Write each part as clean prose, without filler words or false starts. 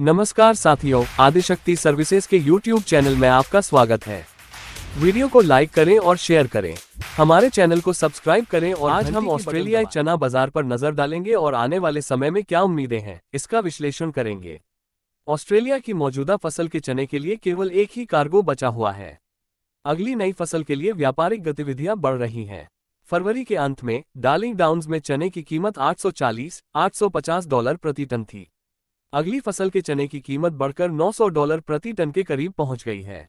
नमस्कार साथियों, आदिशक्ति सर्विसेज के YouTube चैनल में आपका स्वागत है। वीडियो को लाइक करें और शेयर करें। हमारे चैनल को सब्सक्राइब करें और आज हम ऑस्ट्रेलियाई चना बाजार पर नजर डालेंगे और आने वाले समय में क्या उम्मीदें हैं, इसका विश्लेषण करेंगे। ऑस्ट्रेलिया की मौजूदा फसल के चने के लिए केवल एक ही कार्गो बचा हुआ है। अगली नई फसल के लिए व्यापारिक गतिविधियां बढ़ रही हैं। फरवरी के अंत में डार्लिंग डाउन्स में चने की कीमत $840-850 प्रति टन थी। अगली फसल के चने की कीमत बढ़कर $900 प्रति टन के करीब पहुंच गई है।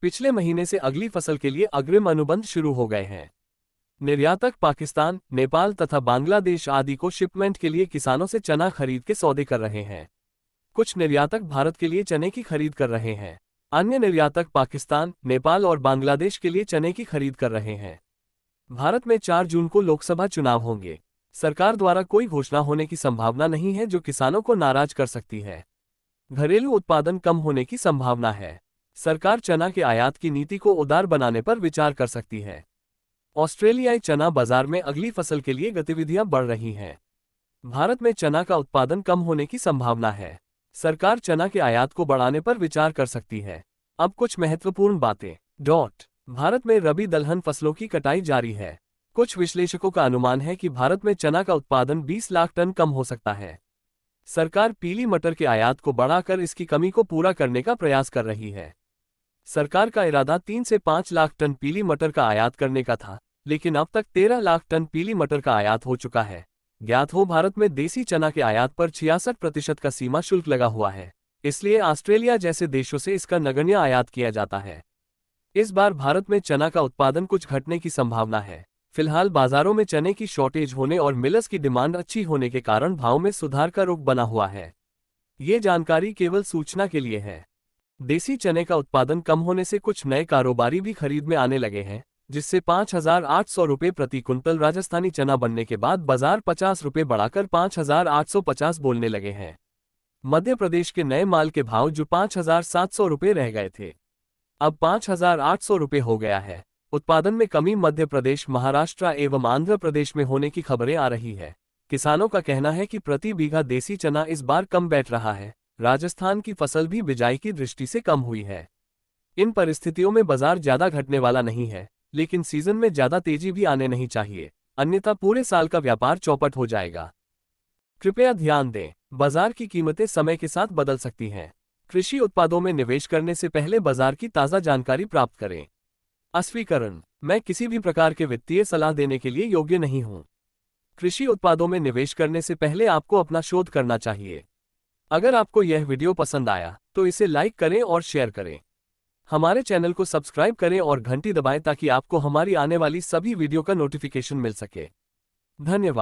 पिछले महीने से अगली फसल के लिए अग्रिम अनुबंध शुरू हो गए हैं। निर्यातक पाकिस्तान, नेपाल तथा बांग्लादेश आदि को शिपमेंट के लिए किसानों से चना खरीद के सौदे कर रहे हैं। कुछ निर्यातक भारत के लिए चने की खरीद कर रहे हैं। अन्य निर्यातक पाकिस्तान, नेपाल और बांग्लादेश के लिए चने की खरीद कर रहे हैं। भारत में 4 जून को लोकसभा चुनाव होंगे। सरकार द्वारा कोई घोषणा होने की संभावना नहीं है जो किसानों को नाराज कर सकती है। घरेलू उत्पादन कम होने की संभावना है। सरकार चना के आयात की नीति को उदार बनाने पर विचार कर सकती है। ऑस्ट्रेलियाई चना बाजार में अगली फसल के लिए गतिविधियां बढ़ रही हैं। भारत में चना का उत्पादन कम होने की संभावना है। सरकार चना के आयात को बढ़ाने पर विचार कर सकती है। अब कुछ महत्वपूर्ण बातें। भारत में रबी दलहन फसलों की कटाई जारी है। कुछ विश्लेषकों का अनुमान है कि भारत में चना का उत्पादन 20 लाख टन कम हो सकता है। सरकार पीली मटर के आयात को बढ़ाकर इसकी कमी को पूरा करने का प्रयास कर रही है। सरकार का इरादा 3 से 5 लाख टन पीली मटर का आयात करने का था, लेकिन अब तक 13 लाख टन पीली मटर का आयात हो चुका है। ज्ञात हो, भारत में देसी चना के आयात पर 66% का सीमा शुल्क लगा हुआ है, इसलिए ऑस्ट्रेलिया जैसे देशों से इसका नगण्य आयात किया जाता है। इस बार भारत में चना का उत्पादन कुछ घटने की संभावना है। फिलहाल बाजारों में चने की शॉर्टेज होने और मिलर्स की डिमांड अच्छी होने के कारण भाव में सुधार का रुख बना हुआ है। ये जानकारी केवल सूचना के लिए है। देसी चने का उत्पादन कम होने से कुछ नए कारोबारी भी खरीद में आने लगे हैं, जिससे ₹5,800 प्रति कुंतल राजस्थानी चना बनने के बाद बाजार ₹50 बढ़ाकर ₹5,850 बोलने लगे हैं। मध्य प्रदेश के नए माल के भाव जो ₹5,700 रह गए थे, अब ₹5,800 हो गया है। उत्पादन में कमी मध्य प्रदेश, महाराष्ट्र एवं आंध्र प्रदेश में होने की खबरें आ रही है। किसानों का कहना है कि प्रति बीघा देसी चना इस बार कम बैठ रहा है। राजस्थान की फसल भी बिजाई की दृष्टि से कम हुई है। इन परिस्थितियों में बाजार ज्यादा घटने वाला नहीं है, लेकिन सीजन में ज्यादा तेजी भी आने नहीं चाहिए, अन्यथा पूरे साल का व्यापार चौपट हो जाएगा। कृपया ध्यान दें, बाजार की कीमतें समय के साथ बदल सकती हैं। कृषि उत्पादों में निवेश करने से पहले बाजार की ताज़ा जानकारी प्राप्त करें। अस्वीकरण: मैं किसी भी प्रकार के वित्तीय सलाह देने के लिए योग्य नहीं हूं। कृषि उत्पादों में निवेश करने से पहले आपको अपना शोध करना चाहिए। अगर आपको यह वीडियो पसंद आया तो इसे लाइक करें और शेयर करें। हमारे चैनल को सब्सक्राइब करें और घंटी दबाएं ताकि आपको हमारी आने वाली सभी वीडियो का नोटिफिकेशन मिल सके। धन्यवाद।